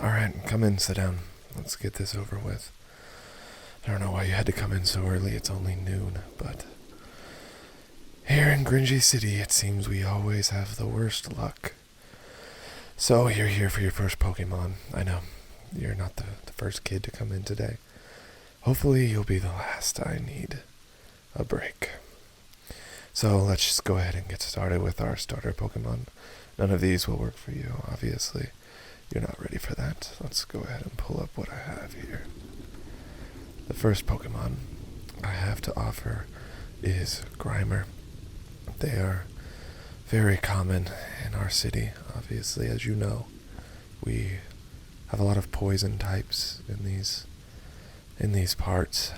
Alright, come in, sit down. Let's get this over with. I don't know why you had to come in so early, it's only noon, but here in Gringey City, it seems we always have the worst luck. So, you're here for your first Pokemon. I know, you're not the first kid to come in today. Hopefully, you'll be the last. I need a break. So, let's just go ahead and get started with our starter Pokemon. None of these will work for you, obviously. You're not ready for that. Let's go ahead and pull up what I have here. The first Pokemon I have to offer is Grimer. They are very common in our city, obviously, as you know. We have a lot of poison types in these parts.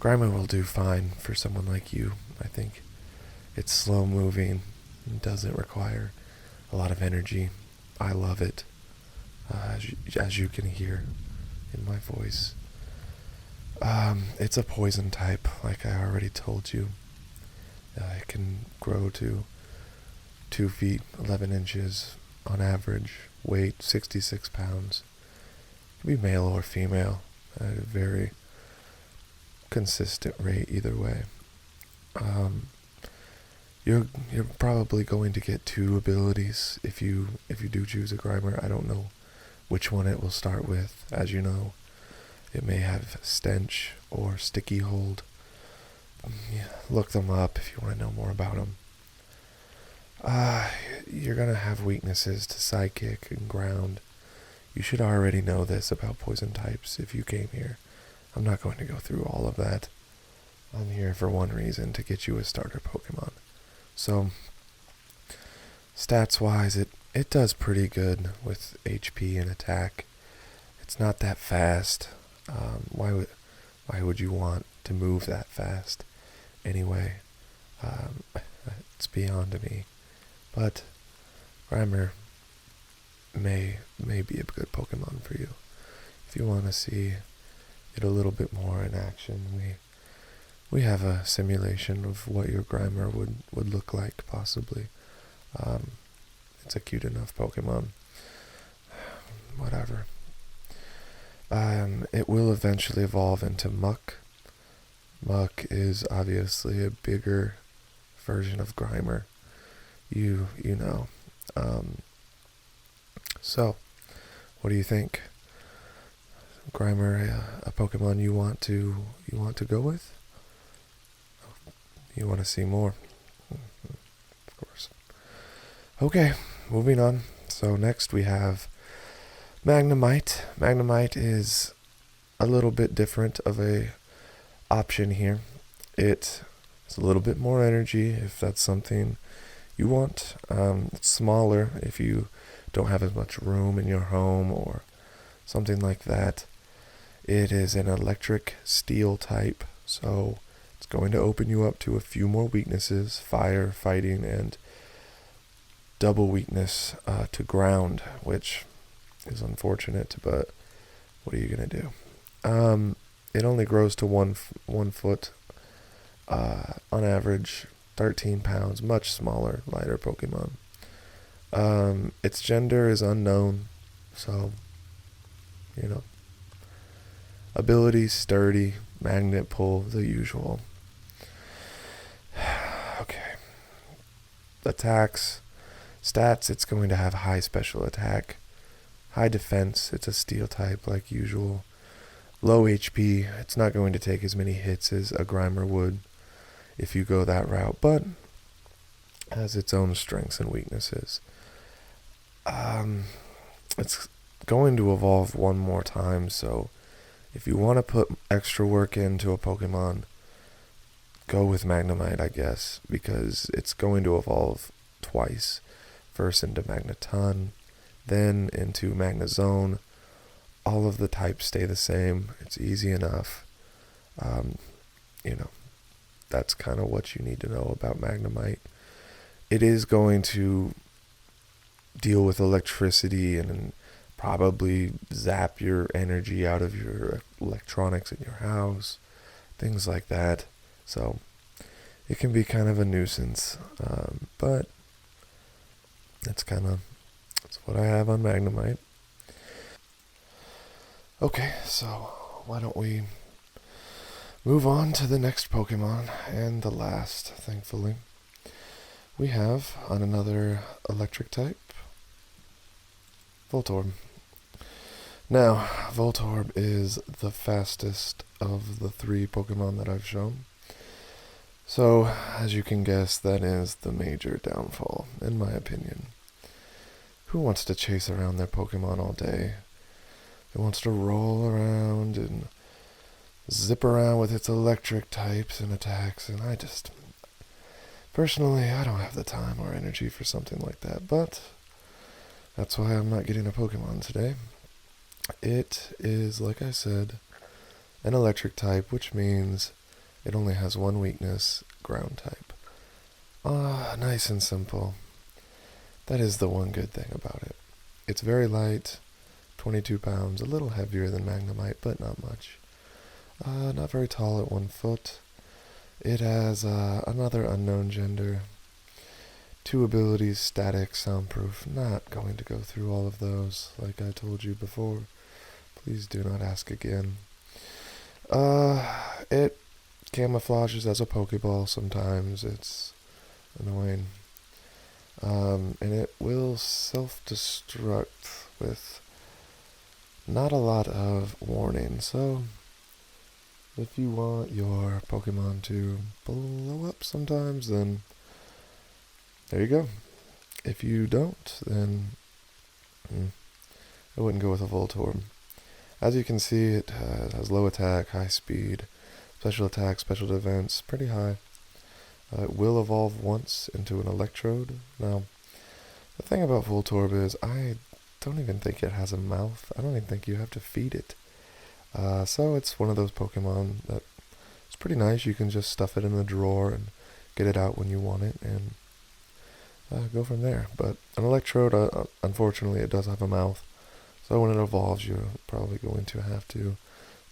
Grimer will do fine for someone like you, I think. It's slow moving and doesn't require a lot of energy. I love it, as you can hear in my voice. It's a poison type, like I already told you. It can grow to 2 feet, 11 inches on average, weight 66 pounds. It can be male or female at a very consistent rate either way. You're probably going to get 2 abilities if you do choose a Grimer. I don't know which one it will start with. As you know, it may have Stench or Sticky Hold. Yeah, look them up if you want to know more about them. You're going to have weaknesses to Psychic and Ground. You should already know this about poison types if you came here. I'm not going to go through all of that. I'm here for one reason, to get you a starter Pokemon. So, stats-wise, it does pretty good with HP and attack. It's not that fast. Why would you want to move that fast? Anyway, it's beyond me. But Grimer may be a good Pokemon for you. If you want to see it a little bit more in action, we have a simulation of what your Grimer would look like, possibly. It's a cute enough Pokemon. Whatever. It will eventually evolve into Muck. Muck is obviously a bigger version of Grimer. You know. So, what do you think? Grimer, a Pokemon you want to go with? You want to see more? Of course. Okay, moving on. So next we have Magnemite. Magnemite is a little bit different of a option here. It's a little bit more energy if that's something you want. It's smaller if you don't have as much room in your home or something like that. It is an electric steel type, so it's going to open you up to a few more weaknesses: fire, fighting, and double weakness to ground, which is unfortunate, but what are you going to do? It only grows to 1 foot, on average, 13 pounds, much smaller, lighter Pokemon. Its gender is unknown, so, you know. Ability, sturdy, magnet pull, the usual. Okay. Attacks, stats, it's going to have high special attack, high defense, it's a steel type like usual. Low HP, it's not going to take as many hits as a Grimer would if you go that route, but has its own strengths and weaknesses. It's going to evolve one more time, so if you want to put extra work into a Pokemon, go with Magnemite, I guess, because it's going to evolve twice. First into Magneton, then into Magnezone. All of the types stay the same. It's easy enough. That's kind of what you need to know about Magnemite. It is going to deal with electricity and probably zap your energy out of your electronics in your house, things like that. So it can be kind of a nuisance, but that's what I have on Magnemite. Okay, so why don't we move on to the next Pokemon, and the last, thankfully. We have, on another electric type, Voltorb. Now, Voltorb is the fastest of the 3 Pokemon that I've shown. So, as you can guess, that is the major downfall, in my opinion. Who wants to chase around their Pokemon all day? It wants to roll around and zip around with its electric types and attacks, and personally, I don't have the time or energy for something like that, but that's why I'm not getting a Pokemon today. It is, like I said, an electric type, which means it only has one weakness, ground type. Nice and simple. That is the one good thing about it. It's very light, 22 pounds, a little heavier than Magnemite, but not much. Not very tall at 1 foot. It has another unknown gender, 2 abilities, static, soundproof. Not going to go through all of those, like I told you before. Please do not ask again. It camouflages as a Pokeball sometimes. It's annoying. And it will self-destruct with not a lot of warning. So, if you want your Pokemon to blow up sometimes, then there you go. If you don't, then I wouldn't go with a Voltorb. As you can see, it has low attack, high speed, special attack, special defense, pretty high. It will evolve once into an Electrode. Now, the thing about Voltorb is I don't even think it has a mouth. I don't even think you have to feed it. So it's one of those Pokemon that it's pretty nice. You can just stuff it in a drawer and get it out when you want it and go from there. But an Electrode, unfortunately, it does have a mouth. So when it evolves, you're probably going to have to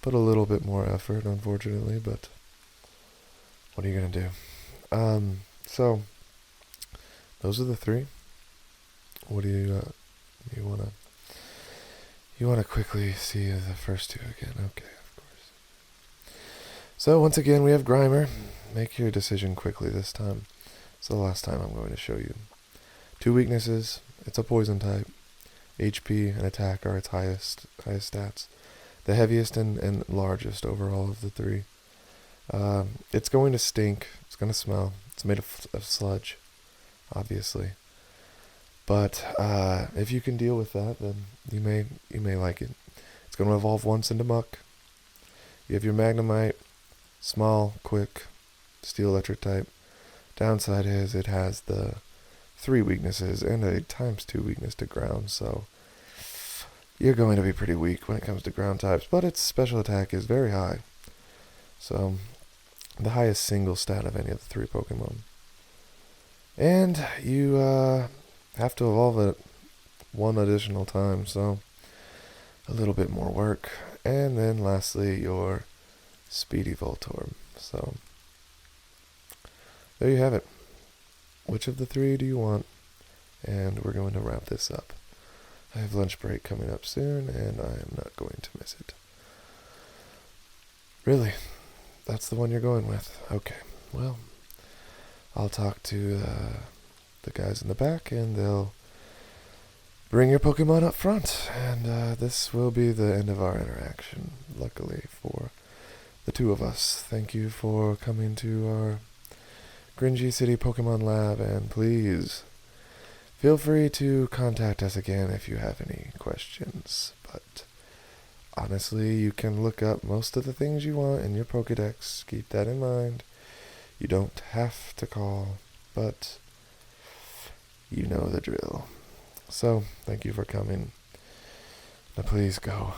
put a little bit more effort, unfortunately. But what are you going to do? So those are the 3. What do you want to quickly see the first 2 again? Okay, of course. So once again, we have Grimer. Make your decision quickly this time. It's the last time I'm going to show you. 2 weaknesses. It's a poison type. HP and attack are its highest stats. The heaviest and largest overall of the 3. It's going to stink. It's going to smell. It's made of sludge, obviously. But if you can deal with that, then you may like it. It's going to evolve once into Muck. You have your Magnemite, small, quick, steel electric type. Downside is it has the 3 weaknesses and a ×2 weakness to ground, so you're going to be pretty weak when it comes to ground types, but its special attack is very high. So, the highest single stat of any of the 3 Pokemon. And you have to evolve it 1 additional time, so a little bit more work. And then lastly, your speedy Voltorb. So, there you have it. Which of the 3 do you want? And we're going to wrap this up. I have lunch break coming up soon, and I am not going to miss it. Really? That's the one you're going with? Okay, well, I'll talk to the guys in the back, and they'll bring your Pokemon up front. And this will be the end of our interaction, luckily for the 2 of us. Thank you for coming to our Gringey City Pokémon Lab, and please feel free to contact us again if you have any questions. But honestly, you can look up most of the things you want in your Pokédex. Keep that in mind. You don't have to call, but you know the drill. So, thank you for coming. Now please go.